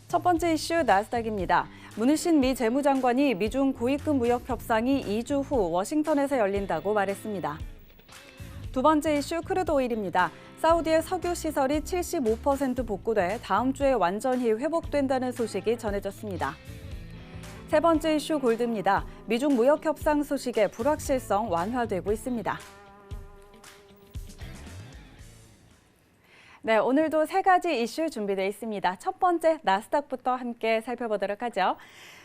첫 번째 이슈 나스닥입니다. 문우신 미 재무장관이 미중 고위급 무역 협상이 2주 후 워싱턴에서 열린다고 말했습니다. 두 번째 이슈 크루드 오일입니다. 사우디의 석유 시설이 75% 복구돼 다음 주에 완전히 회복된다는 소식이 전해졌습니다. 세 번째 이슈 골드입니다. 미중 무역 협상 소식에 불확실성 완화되고 있습니다. 네, 오늘도 세 가지 이슈 준비되어 있습니다. 첫 번째, 나스닥부터 함께 살펴보도록 하죠.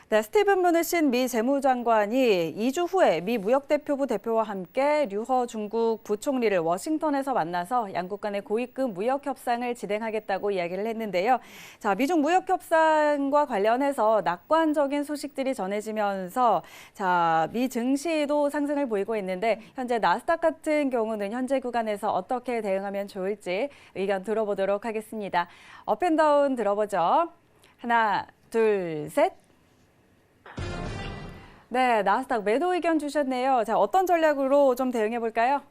네, 스티븐 문우신 미 재무장관이 2주 후에 미 무역대표부 대표와 함께 류허 중국 부총리를 워싱턴에서 만나서 양국 간의 고위급 무역 협상을 진행하겠다고 이야기를 했는데요. 자, 미중 무역 협상과 관련해서 낙관적인 소식들이 전해지면서 미 증시도 상승을 보이고 있는데 현재 나스닥 같은 경우는 현재 구간에서 어떻게 대응하면 좋을지 의견 들어보도록 하겠습니다. 업앤다운 들어보죠. 하나, 둘, 셋. 네, 나스닥 매도 의견 주셨네요. 자, 어떤 전략으로 좀 대응해 볼까요?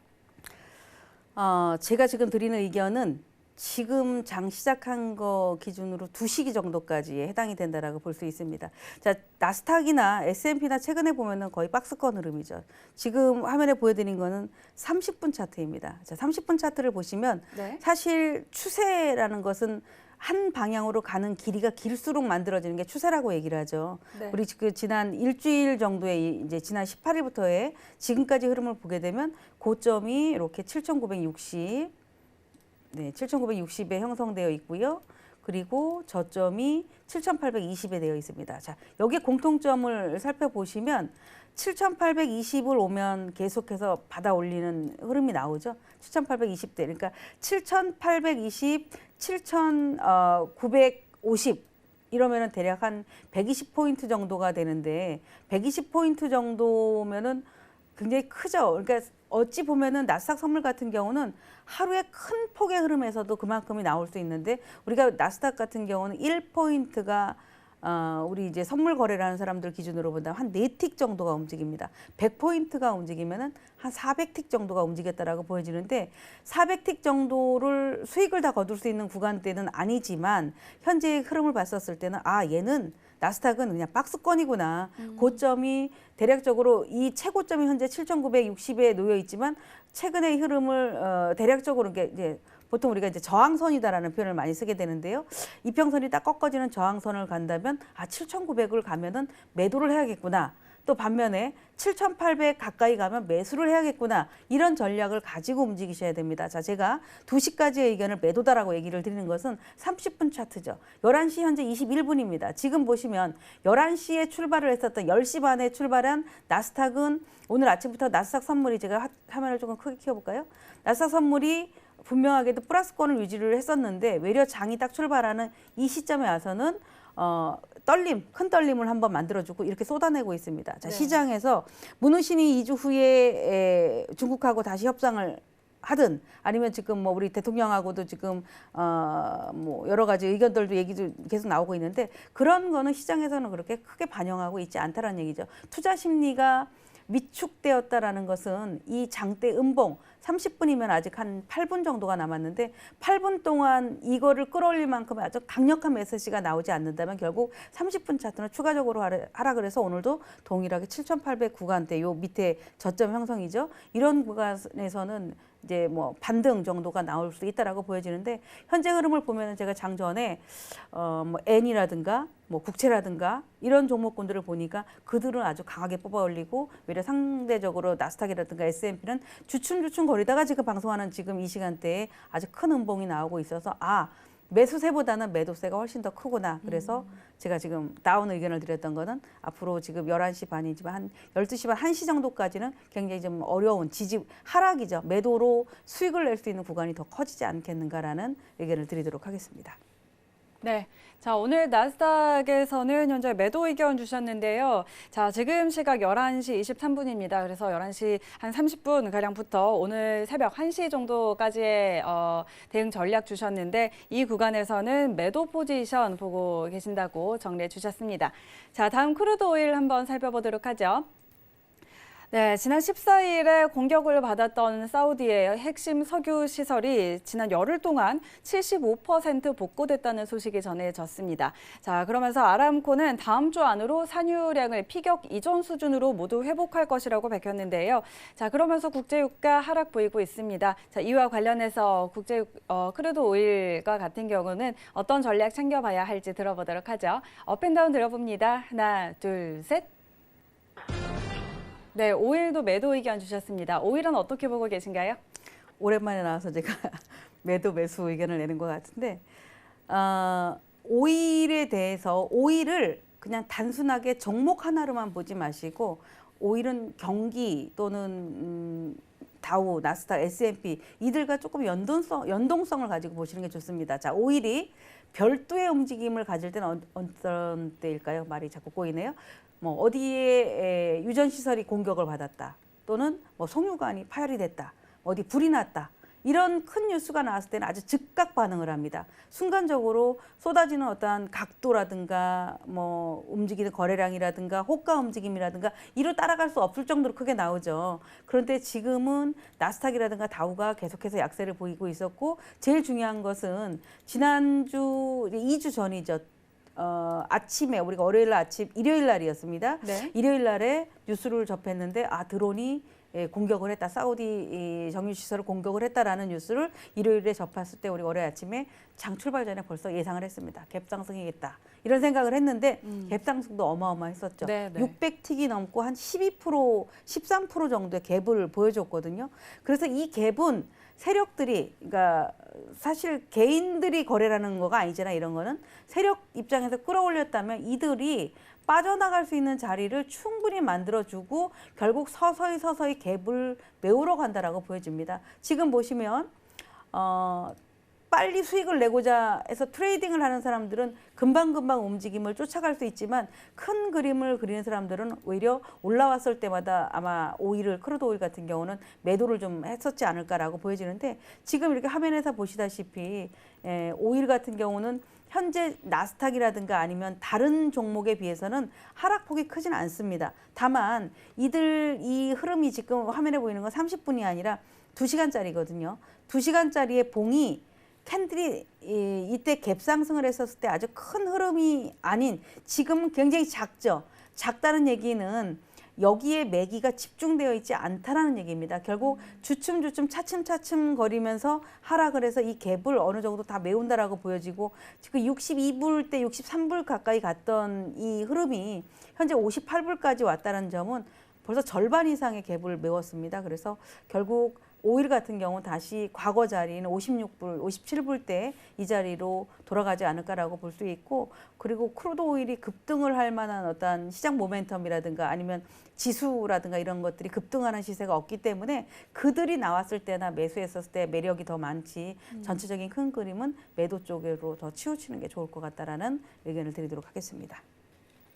제가 지금 드리는 의견은 지금 장 시작한 거 기준으로 2시기 정도까지에 해당이 된다라고 볼 수 있습니다. 자, 나스닥이나 S&P나 최근에 보면은 거의 박스권 흐름이죠. 지금 화면에 보여드린 거는 30분 차트입니다. 자, 30분 차트를 보시면 네. 사실 추세라는 것은 한 방향으로 가는 길이가 길수록 만들어지는 게 추세라고 얘기를 하죠. 네. 우리 그 지난 일주일 정도의 이제 지난 18일부터의 지금까지 흐름을 보게 되면 고점이 이렇게 7,960, 네, 7,960에 형성되어 있고요. 그리고 저점이 7,820에 되어 있습니다. 자, 여기 공통점을 살펴보시면 7,820을 오면 계속해서 받아 올리는 흐름이 나오죠. 7,820대. 그러니까 7,820, 7,950 이러면은 대략 한 120포인트 정도가 되는데 120포인트 정도면은 굉장히 크죠. 그러니까 어찌 보면은 나스닥 선물 같은 경우는 하루에 큰 폭의 흐름에서도 그만큼이 나올 수 있는데 우리가 나스닥 같은 경우는 1포인트가 우리 이제 선물 거래를 하는 사람들 기준으로 본다면 한 4틱 정도가 움직입니다. 100포인트가 움직이면은 한 400틱 정도가 움직였다라고 보여지는데 400틱 정도를 수익을 다 거둘 수 있는 구간대는 아니지만 현재의 흐름을 봤었을 때는 얘는 나스닥은 그냥 박스권이구나. 고점이 대략적으로 이 최고점이 현재 7,960에 놓여 있지만 최근의 흐름을 대략적으로 이제 보통 우리가 이제 저항선이다라는 표현을 많이 쓰게 되는데요. 이평선이 딱 꺾어지는 저항선을 간다면 7,900을 가면은 매도를 해야겠구나. 또 반면에 7,800 가까이 가면 매수를 해야겠구나. 이런 전략을 가지고 움직이셔야 됩니다. 자, 제가 2시까지의 의견을 매도다라고 얘기를 드리는 것은 30분 차트죠. 11시 현재 21분입니다. 지금 보시면 11시에 출발을 했었던 10시 반에 출발한 나스닥은 오늘 아침부터 나스닥 선물이 제가 화면을 조금 크게 키워볼까요? 나스닥 선물이 분명하게도 플러스권을 유지를 했었는데 외려 장이 딱 출발하는 이 시점에 와서는 큰 떨림을 한번 만들어주고 이렇게 쏟아내고 있습니다. 자, 네. 시장에서 문우신이 2주 후에 중국하고 다시 협상을 하든 아니면 지금 뭐 우리 대통령하고도 지금 뭐 여러 가지 의견들도 얘기도 계속 나오고 있는데 그런 거는 시장에서는 그렇게 크게 반영하고 있지 않다라는 얘기죠. 투자 심리가 위축되었다라는 것은 이 장대 음봉 30분이면 아직 한 8분 정도가 남았는데 8분 동안 이거를 끌어올릴 만큼 아주 강력한 메시지가 나오지 않는다면 결국 30분 차트는 추가적으로 하락을 해서 오늘도 동일하게 7,800 구간대 요 밑에 저점 형성이죠. 이런 구간에서는 이제 뭐 반등 정도가 나올 수 있다라고 보여지는데 현재 흐름을 보면은 제가 장전에 뭐 N이라든가 뭐 국채라든가 이런 종목군들을 보니까 그들은 아주 강하게 뽑아 올리고 외려 상대적으로 나스닥이라든가 S&P는 주춤주춤 거리다가 지금 방송하는 지금 이 시간대에 아주 큰 음봉이 나오고 있어서 매수세보다는 매도세가 훨씬 더 크구나. 그래서 제가 지금 다운 의견을 드렸던 거는 앞으로 지금 11시 반이지만 한 12시 반, 1시 정도까지는 굉장히 좀 어려운 하락이죠. 매도로 수익을 낼 수 있는 구간이 더 커지지 않겠는가라는 의견을 드리도록 하겠습니다. 네. 자, 오늘 나스닥에서는 현재 매도 의견 주셨는데요. 자, 지금 시각 11시 23분입니다. 그래서 11시 한 30분 가량부터 오늘 새벽 1시 정도까지의 대응 전략 주셨는데 이 구간에서는 매도 포지션 보고 계신다고 정리해 주셨습니다. 자, 다음 크루드 오일 한번 살펴보도록 하죠. 네, 지난 14일에 공격을 받았던 사우디의 핵심 석유 시설이 지난 열흘 동안 75% 복구됐다는 소식이 전해졌습니다. 자, 그러면서 아람코는 다음 주 안으로 산유량을 피격 이전 수준으로 모두 회복할 것이라고 밝혔는데요. 자, 그러면서 국제유가 하락 보이고 있습니다. 자, 이와 관련해서 크루드 오일과 같은 경우는 어떤 전략 챙겨봐야 할지 들어보도록 하죠. 업앤다운 들어봅니다. 하나, 둘, 셋. 네, 오일도 매도 의견 주셨습니다. 오일은 어떻게 보고 계신가요? 오랜만에 나와서 제가 매도 매수 의견을 내는 것 같은데 오일에 대해서 오일을 그냥 단순하게 종목 하나로만 보지 마시고 오일은 경기 또는 다우, 나스닥, S&P 이들과 조금 연동성을 가지고 보시는 게 좋습니다. 자, 오일이 별도의 움직임을 가질 때는 어떤 때일까요? 말이 자꾸 꼬이네요. 뭐 어디에 유전 시설이 공격을 받았다, 또는 뭐 송유관이 파열이 됐다, 어디 불이 났다. 이런 큰 뉴스가 나왔을 때는 아주 즉각 반응을 합니다. 순간적으로 쏟아지는 어떠한 각도라든가 뭐 움직이는 거래량이라든가 호가 움직임이라든가 이로 따라갈 수 없을 정도로 크게 나오죠. 그런데 지금은 나스닥이라든가 다우가 계속해서 약세를 보이고 있었고, 제일 중요한 것은 지난주 2주 전이죠. 아침에 우리가 월요일 아침 일요일 날이었습니다. 네. 일요일 날에 뉴스를 접했는데 드론이 공격을 했다. 사우디 정유시설을 공격을 했다라는 뉴스를 일요일에 접했을 때 우리 월요일 아침에 장 출발 전에 벌써 예상을 했습니다. 갭상승이겠다. 이런 생각을 했는데 갭상승도 어마어마했었죠. 네, 네. 600틱이 넘고 한 12%, 13% 정도의 갭을 보여줬거든요. 그래서 이 갭은 세력들이, 그러니까 사실 개인들이 거래라는 거가 아니잖아. 이런 거는 세력 입장에서 끌어올렸다면 이들이 빠져나갈 수 있는 자리를 충분히 만들어주고 결국 서서히 갭을 메우러 간다라고 보여집니다. 지금 보시면 빨리 수익을 내고자 해서 트레이딩을 하는 사람들은 금방금방 움직임을 쫓아갈 수 있지만, 큰 그림을 그리는 사람들은 오히려 올라왔을 때마다 아마 크루드 오일 같은 경우는 매도를 좀 했었지 않을까라고 보여지는데, 지금 이렇게 화면에서 보시다시피 오일 같은 경우는 현재 나스닥이라든가 아니면 다른 종목에 비해서는 하락폭이 크진 않습니다. 다만 이 흐름이 지금 화면에 보이는 건 30분이 아니라 2시간짜리거든요. 2시간짜리의 봉이 캔들이 이때 갭상승을 했었을 때 아주 큰 흐름이 아닌, 지금은 굉장히 작죠. 작다는 얘기는 여기에 매기가 집중되어 있지 않다라는 얘기입니다. 결국 주춤주춤 차츰차츰 거리면서 하락을 해서 이 갭을 어느 정도 다 메운다라고 보여지고, 지금 62불대 63불 가까이 갔던 이 흐름이 현재 58불까지 왔다는 점은 벌써 절반 이상의 갭을 메웠습니다. 그래서 결국 오일 같은 경우는 다시 과거 자리인 56불, 57불대 이 자리로 돌아가지 않을까라고 볼 수 있고, 그리고 크루드 오일이 급등을 할 만한 어떤 시장 모멘텀이라든가 아니면 지수라든가 이런 것들이 급등하는 시세가 없기 때문에 그들이 나왔을 때나 매수했었을 때 매력이 더 많지, 전체적인 큰 그림은 매도 쪽으로 더 치우치는 게 좋을 것 같다라는 의견을 드리도록 하겠습니다.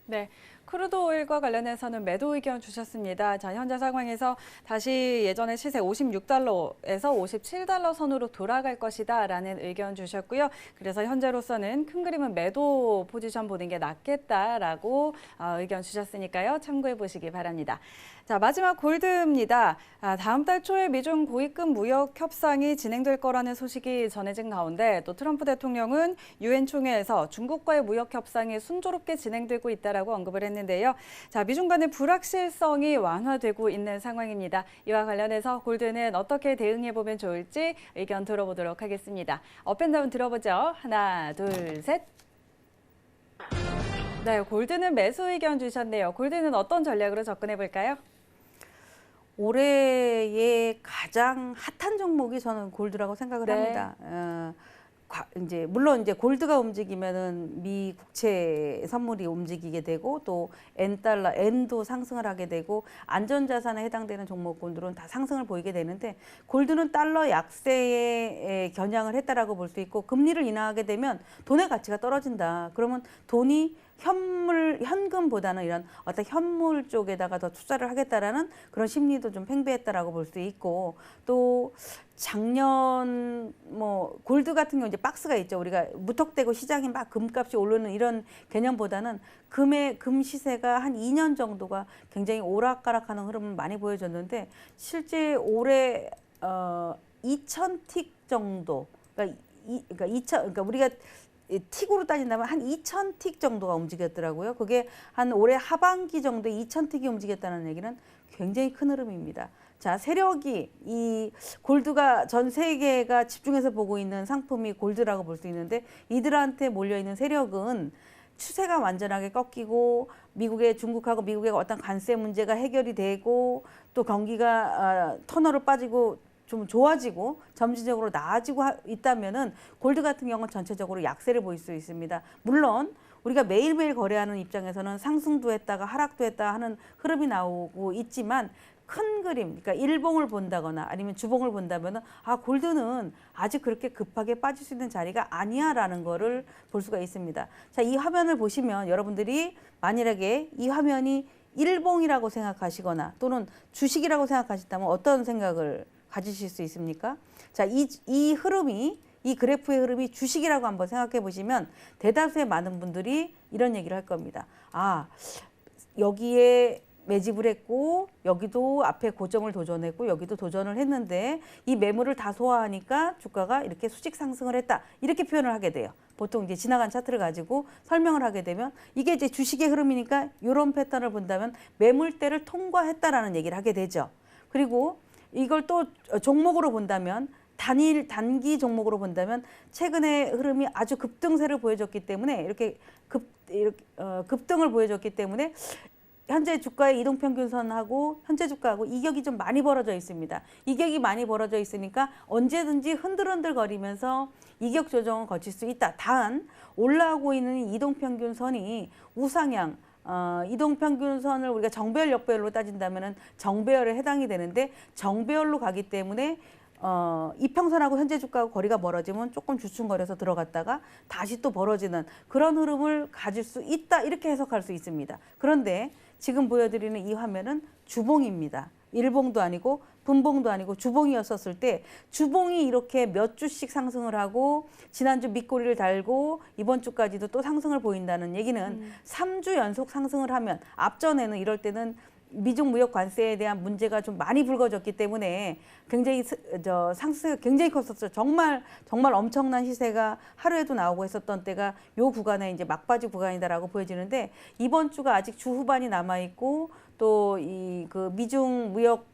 네, 크루드 오일과 관련해서는 매도 의견 주셨습니다. 자, 현재 상황에서 다시 예전의 시세 56달러에서 57달러 선으로 돌아갈 것이다라는 의견 주셨고요. 그래서 현재로서는 큰 그림은 매도 포지션 보는 게 낫겠다라고 의견 주셨으니까요. 참고해 보시기 바랍니다. 자, 마지막 골드입니다. 다음 달 초에 미중 고위급 무역 협상이 진행될 거라는 소식이 전해진 가운데, 또 트럼프 대통령은 유엔 총회에서 중국과의 무역 협상이 순조롭게 진행되고 있다라고 언급을 했는데요. 자, 미중 간의 불확실성이 완화되고 있는 상황입니다. 이와 관련해서 골드는 어떻게 대응해 보면 좋을지 의견 들어보도록 하겠습니다. 업앤다운 들어보죠. 하나, 둘, 셋. 네, 골드는 매수 의견 주셨네요. 골드는 어떤 전략으로 접근해 볼까요? 올해의 가장 핫한 종목이 저는 골드라고 생각을 네. 합니다. 이제 물론 이제 골드가 움직이면은 미 국채 선물이 움직이게 되고, 또 엔도 상승을 하게 되고, 안전자산에 해당되는 종목군들은 다 상승을 보이게 되는데, 골드는 달러 약세에 겨냥을 했다라고 볼 수 있고, 금리를 인하하게 되면 돈의 가치가 떨어진다. 그러면 돈이 현금보다는 이런 어떤 현물 쪽에다가 더 투자를 하겠다라는 그런 심리도 좀 팽배했다라고 볼 수 있고, 또 작년 뭐 골드 같은 경우 이제 박스가 있죠. 우리가 무턱대고 시장이 막 금값이 오르는 이런 개념보다는 금 시세가 한 2년 정도가 굉장히 오락가락하는 흐름을 많이 보여줬는데, 실제 올해 2,000틱 정도, 그러니까 우리가 틱으로 따진다면 한 2,000틱 정도가 움직였더라고요. 그게 한 올해 하반기 정도에 2,000틱이 움직였다는 얘기는 굉장히 큰 흐름입니다. 자, 세력이 이 골드가 전 세계가 집중해서 보고 있는 상품이 골드라고 볼 수 있는데, 이들한테 몰려 있는 세력은 추세가 완전하게 꺾이고 중국하고 미국의 어떤 관세 문제가 해결이 되고 또 경기가 터널을 빠지고 좀 좋아지고 점진적으로 나아지고 있다면은 골드 같은 경우는 전체적으로 약세를 보일 수 있습니다. 물론 우리가 매일매일 거래하는 입장에서는 상승도 했다가 하락도 했다 하는 흐름이 나오고 있지만, 큰 그림, 그러니까 일봉을 본다거나 아니면 주봉을 본다면은 골드는 아직 그렇게 급하게 빠질 수 있는 자리가 아니야라는 거를 볼 수가 있습니다. 자, 이 화면을 보시면 여러분들이 만일에 이 화면이 일봉이라고 생각하시거나 또는 주식이라고 생각하신다면 어떤 생각을 가지실 수 있습니까? 자, 이 흐름이, 이 그래프의 흐름이 주식이라고 한번 생각해 보시면 대다수의 많은 분들이 이런 얘기를 할 겁니다. 여기에 매집을 했고 여기도 앞에 고점을 도전했고 여기도 도전을 했는데 이 매물을 다 소화하니까 주가가 이렇게 수직 상승을 했다, 이렇게 표현을 하게 돼요. 보통 이제 지나간 차트를 가지고 설명을 하게 되면 이게 이제 주식의 흐름이니까 이런 패턴을 본다면 매물대를 통과했다라는 얘기를 하게 되죠. 그리고 이걸 또 종목으로 본다면, 단기 종목으로 본다면 최근의 흐름이 아주 급등세를 보여줬기 때문에 이렇게 급등을 보여줬기 때문에 현재 주가의 이동평균선하고 현재 주가하고 이격이 좀 많이 벌어져 있습니다. 이격이 많이 벌어져 있으니까 언제든지 흔들흔들거리면서 이격 조정을 거칠 수 있다. 단 올라오고 있는 이동평균선이 우상향, 이동평균선을 우리가 정배열, 역배열로 따진다면 정배열에 해당이 되는데, 정배열로 가기 때문에 이평선하고 현재 주가하고 거리가 멀어지면 조금 주춤거려서 들어갔다가 다시 또 벌어지는 그런 흐름을 가질 수 있다, 이렇게 해석할 수 있습니다. 그런데 지금 보여드리는 이 화면은 주봉입니다. 일봉도 아니고 분봉도 아니고 주봉이었었을 때, 주봉이 이렇게 몇 주씩 상승을 하고 지난주 밑꼬리를 달고 이번 주까지도 또 상승을 보인다는 얘기는 3주 연속 상승을 하면, 앞전에는 이럴 때는 미중 무역 관세에 대한 문제가 좀 많이 불거졌기 때문에 굉장히 상승이 굉장히 컸었어요. 정말 엄청난 시세가 하루에도 나오고 했었던 때가 요 구간에 이제 막바지 구간이다라고 보여지는데, 이번 주가 아직 주 후반이 남아 있고 또 이 그 미중 무역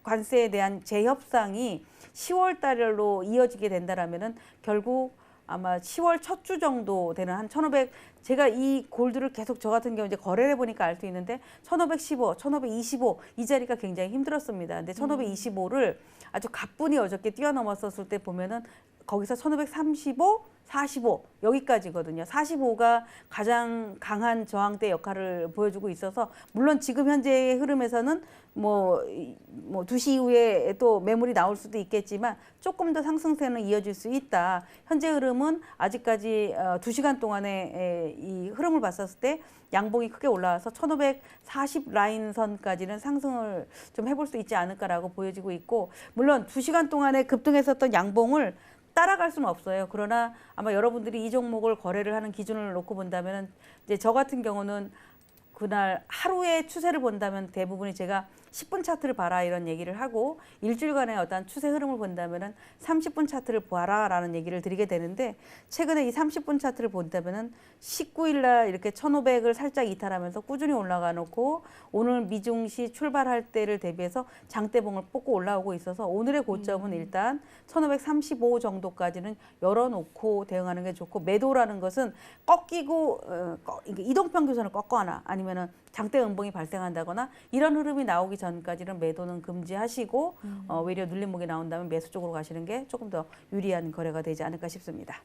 관세에 대한 재협상이 10월 달로 이어지게 된다라면은 결국 아마 10월 첫 주 정도 되는 한 1,500, 제가 이 골드를 계속 저 같은 경우 이제 거래를 해보니까 알 수 있는데 1,515, 1,525 이 자리가 굉장히 힘들었습니다. 근데 1,525를 아주 가뿐히 어저께 뛰어넘었었을 때 보면은 거기서 1,535, 45 여기까지거든요. 45가 가장 강한 저항대 역할을 보여주고 있어서, 물론 지금 현재의 흐름에서는 뭐 2시 이후에 또 매물이 나올 수도 있겠지만 조금 더 상승세는 이어질 수 있다. 현재 흐름은 아직까지 2시간 동안의 이 흐름을 봤었을 때 양봉이 크게 올라와서 1,540 라인 선까지는 상승을 좀 해볼 수 있지 않을까라고 보여지고 있고, 물론 2시간 동안에 급등했었던 양봉을 따라갈 수는 없어요. 그러나 아마 여러분들이 이 종목을 거래를 하는 기준을 놓고 본다면, 이제 저 같은 경우는 그날 하루의 추세를 본다면 대부분이 제가 10분 차트를 봐라 이런 얘기를 하고, 일주일간의 어떤 추세 흐름을 본다면은 30분 차트를 봐라라는 얘기를 드리게 되는데, 최근에 이 30분 차트를 본다면은 19일 날 이렇게 1,500을 살짝 이탈하면서 꾸준히 올라가 놓고 오늘 미중시 출발할 때를 대비해서 장대봉을 뽑고 올라오고 있어서 오늘의 고점은 일단 1,535 정도까지는 열어놓고 대응하는 게 좋고, 매도라는 것은 꺾이고 이동평균선을 꺾거나 아니면은 장대 음봉이 발생한다거나 이런 흐름이 나오기 전까지는 매도는 금지하시고, 외려 눌림목이 나온다면 매수 쪽으로 가시는 게 조금 더 유리한 거래가 되지 않을까 싶습니다.